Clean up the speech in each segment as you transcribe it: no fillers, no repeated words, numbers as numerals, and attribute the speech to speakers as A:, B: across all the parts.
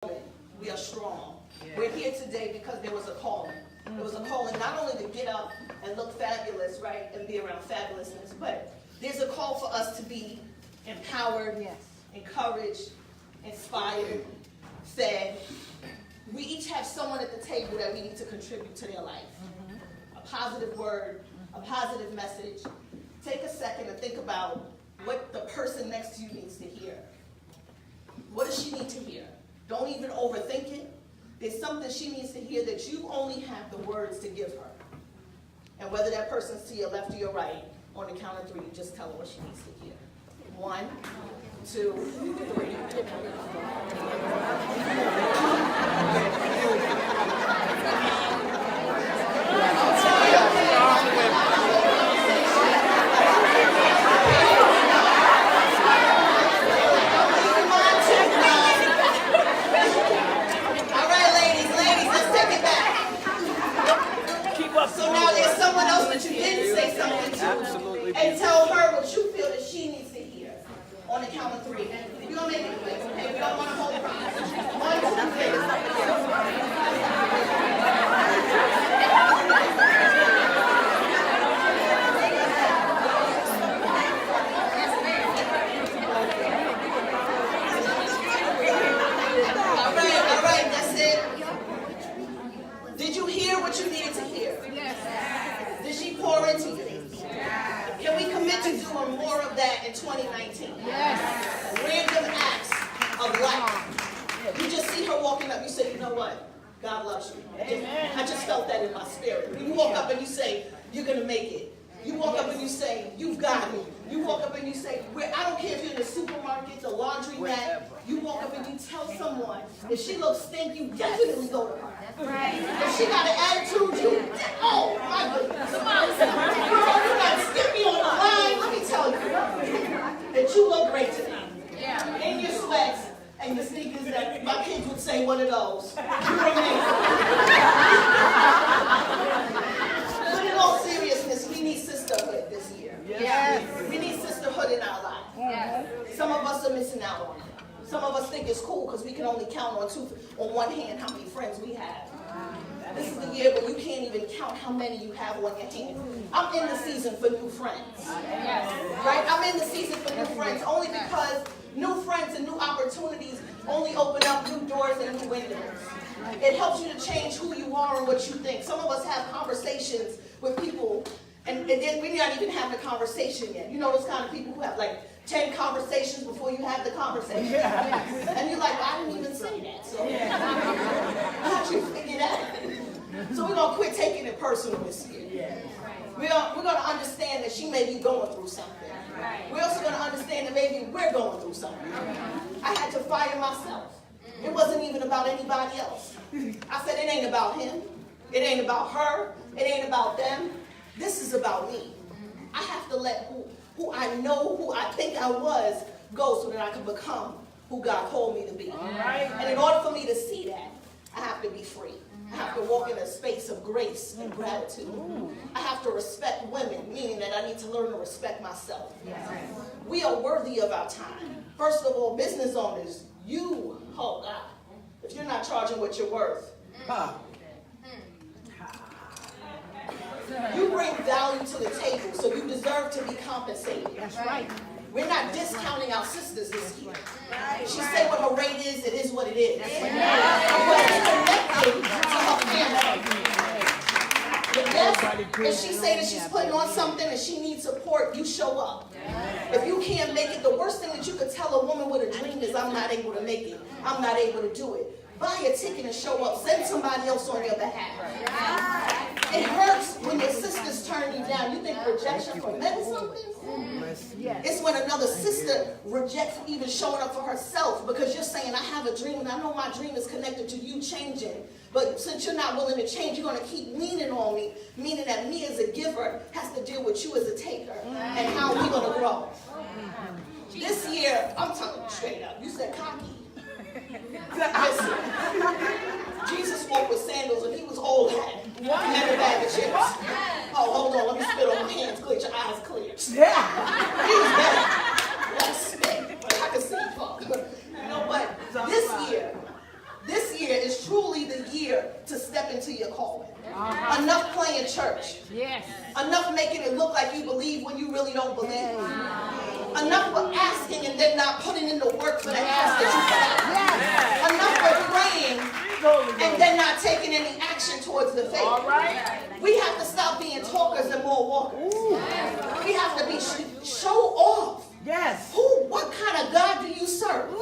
A: we are strong. We're here today because there was a calling. There was a calling not only to get up and look fabulous, right, and be around fabulousness, but there's a call for us to be empowered, encouraged, inspired, fed. We each have someone at the table that we need to contribute to their life. A positive word, a positive message. Take a second and think about what the person next to you needs to hear. What does she need to hear? Don't even overthink it. There's something she needs to hear that you only have the words to give her. And whether that person's to your left or your right, on the count of three, you just tell her what she needs to hear. 1, 2, 3. So now there's someone else that you didn't say something to. Absolutely. And tell her what you feel that she needs to hear. On the count of 3. We're going to make it quick, okay? We don't want to hold her. 1, 2, 3. All right, that's it. Did you hear what you needed to hear? Yes. Did she pour into you? Yes. Can we commit to doing more of that in 2019? Yes. Random acts of life. You just see her walking up, you say, you know what? God loves you. Amen. I just felt that in my spirit. When you walk up and you say, you're going to make it. You walk up and you say, you've got me. You walk up and you say, I don't care if you're in the supermarket, the laundromat. You walk up and you tell someone, if she looks stink, you definitely go to her. That's right. If she got an attitude, oh my goodness. Girl, you got to skip me on the line. Let me tell you that you look great today. Yeah. In your sweats and your sneakers that my kids would say one of those. You're amazing. But in all seriousness, we need sisterhood this year. Yes. We need sisterhood in our lives. Yes. Some of us are missing out on it. Some of us think it's cool because we can only count on one hand how many friends we have. This is the year where you can't even count how many you have on your hand. I'm in the season for new friends. Right? I'm in the season for new friends only because new friends and new opportunities only open up new doors and new windows. It helps you to change who you are and what you think. Some of us have conversations with people and then we're not even having a conversation yet. You know those kind of people who have like 10 conversations before you have the conversation. And you're like, well, I didn't even say that. So how'd you figure that? So we're going to quit taking it personal this year. We're going to understand that she may be going through something. We're also going to understand that maybe we're going through something. I had to fire myself. It wasn't even about anybody else. I said, it ain't about him. It ain't about her. It ain't about them. This is about me. I have to let who I know, who I think I was, go so that I can become who God called me to be. And in order for me to see that, I have to be free. I have to walk in a space of grace and gratitude. I have to respect women, meaning that I need to learn to respect myself. We are worthy of our time. First of all, business owners, oh God, if you're not charging what you're worth, you bring value to the table, so you deserve to be compensated. That's right. We're not discounting our sisters this year. She said what her rate is, it is what it is. But connecting to her family. But yes, if she say that she's putting on something and she needs support, you show up. If you can't make it, the worst thing that you could tell a woman with a dream is, I'm not able to make it. I'm not able to do it. Buy a ticket and show up. Send somebody else on your behalf. It hurts when your sisters turn you down. You think rejection from men is something? It's when another sister rejects even showing up for herself because you're saying, I have a dream and I know my dream is connected to you changing. But since you're not willing to change, you're going to keep leaning on me, meaning that me as a giver has to deal with you as a taker and how we're going to grow. This year, I'm telling you straight up, you said cocky. Listen, Jesus walked with sandals and he was old hat. He had a bag of chips. Oh, hold on, let me spit on my hands clear, your eyes clear. Yeah. He was bad. Let's spit, but I can see fog. You know what? This year, to your calling. Enough playing church.
B: Yes.
A: Enough making it look like you believe when you really don't believe. Enough of asking and then not putting in the work for the answer that you put out. Enough of praying and then not taking any action towards the faith.
B: All right.
A: We have to stop being talkers and more walkers. We have to be show off.
C: Yes.
A: What kind of God do you serve? No,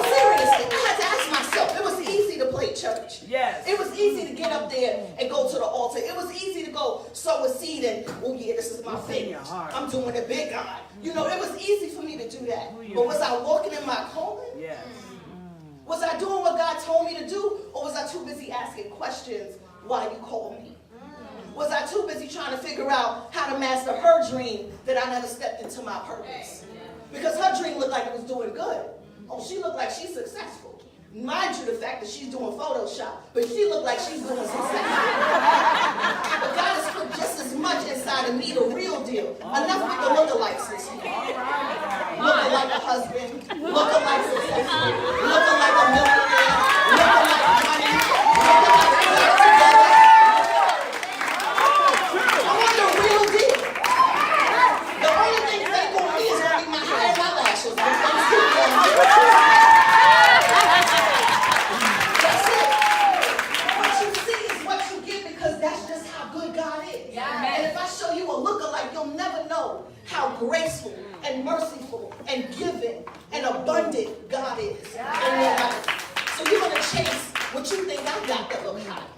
A: seriously, I had to ask myself. It was easy to play church.
C: Yes.
A: It was easy to get up there and go to the altar. It was easy to go sow a seed and, oh yeah, this is my faith. I'm doing it big, God. You know, it was easy for me to do that. But was I walking in my calling?
C: Yes.
A: Was I doing what God told me to do? Or was I too busy asking questions why you called me? Was I too busy trying to figure out how to master her dream that I never stepped into my purpose? Because her dream looked like it was doing good. Oh, she looked like she's successful. Mind you, the fact that she's doing Photoshop, but she looked like she's doing successful. But God has put just as much inside of me, the real deal. Enough with the lookalikes this year. Looking like a husband, looking like successful, looking like a millionaire, looking like money, looking like we got together. I want the real deal. The only thing fake on me is going to be my hair and my lashes. That's it. What you see is what you get because that's just how good God is. And if I show you a lookalike, you'll never know how graceful and merciful and giving and abundant God is in your life. So you're going to chase what you think I got that look hot.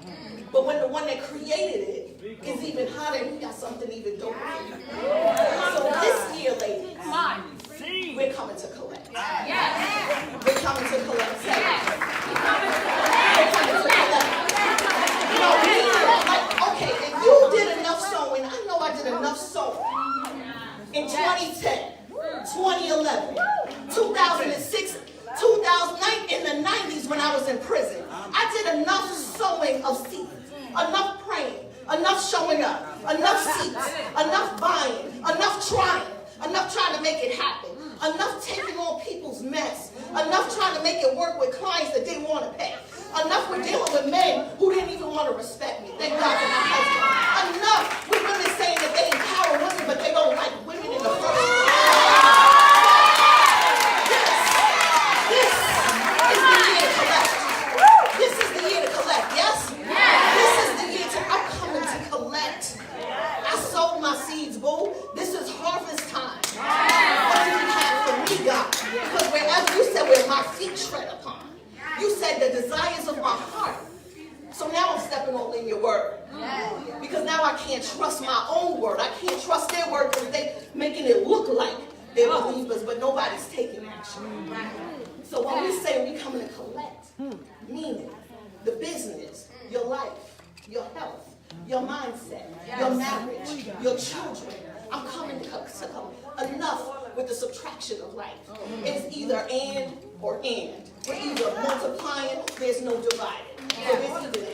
A: But when the one that created it is even hotter, you got something even doper. So this year, ladies, we're coming to collect. We're coming to collect. Say it. We're coming to collect. You know, okay, if you did enough sowing, I know I did enough sowing in 2010, 2011, 2006, 2009, in the 90s when I was in prison. I did enough sowing of seeds, enough praying, enough showing up, enough seats, enough buying, enough trying to make it happen, enough taking on people's mess, enough trying to make it work with clients that didn't want to pay, enough with dealing with men who didn't even want to respect me. Thank God for my husband. Enough with women saying that they empower women, but they don't like women in the first place. This is the year to collect. This is the year to collect, yes? This is the year I'm coming to collect. I sowed my seeds, boo. This is harvest time. What do you have for me, God? Because wherever you said where my feet tread upon, you said the desires of my heart. So now I'm stepping all in your word. Because now I can't trust my own word. I can't trust their word because they're making it look like they're believers, but nobody's taking action. So when we say we coming to collect, meaning the business, your life, your health, your mindset, your marriage, your children, I'm coming to collect. Enough with the subtraction of life. It's either and or and. We're either multiplying, there's no dividing. So it's either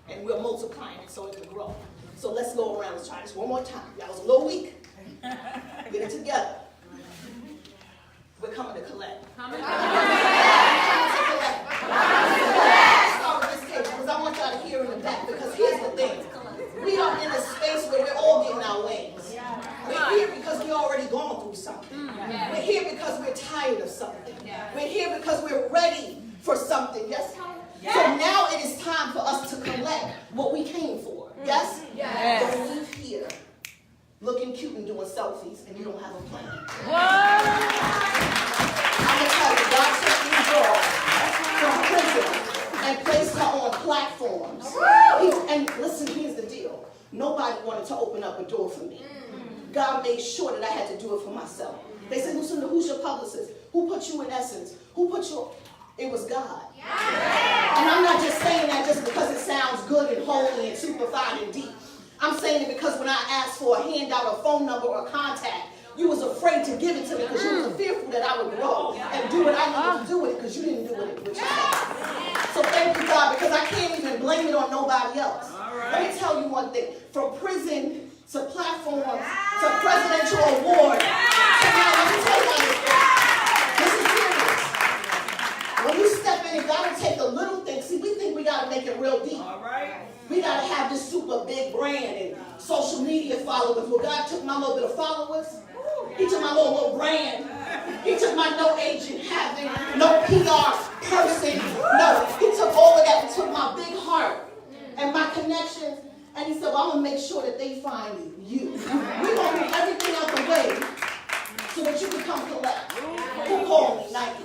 A: and we're multiplying it so it can grow. So let's go around and try this one more time. Y'all was a little weak. Get it together. We're coming to collect. Coming to collect. Let's start with this case because I want y'all to hear in the back because here's the thing. We are in a space where we're all getting our wings. We're here because we've already gone through something. We're here because we're tired of something. We're here because we're ready for something. Yes? So now it is time for us to collect what we came for. Yes? Don't leave here looking cute and doing selfies and you don't have a plan. I'm going to tell you, God took these girls from prison and placed her on platforms. And listen, here's the deal. Nobody wanted to open up a door for me. God made sure that I had to do it for myself. They said, Lucinda, who's your publicist? Who put you in Essence? Who put you? It was God. And I'm not just saying that just because it sounds good and holy and super fine and deep. I'm saying it because when I asked for a handout, a phone number, or a contact, you was afraid to give it to me because you was fearful that I would grow and do what I needed to do with it because you didn't do it with yourself. So thank you, God, because I can't even blame it on nobody else. Let me tell you one thing. From prison to platforms to presidential awards. So now let me tell you this. This is serious. When you step in, you got to take the little things. See, we think we got to make it real deep. brand and social media followers. Well, God took my little bit of followers. He took my little brand. He took my no agent having, no PR person. No, he took all of that and took my big heart and my connections. And he said, well, I'm going to make sure that they find you. We're going to move everything out the way so that you can come collect. Who called me? Nike.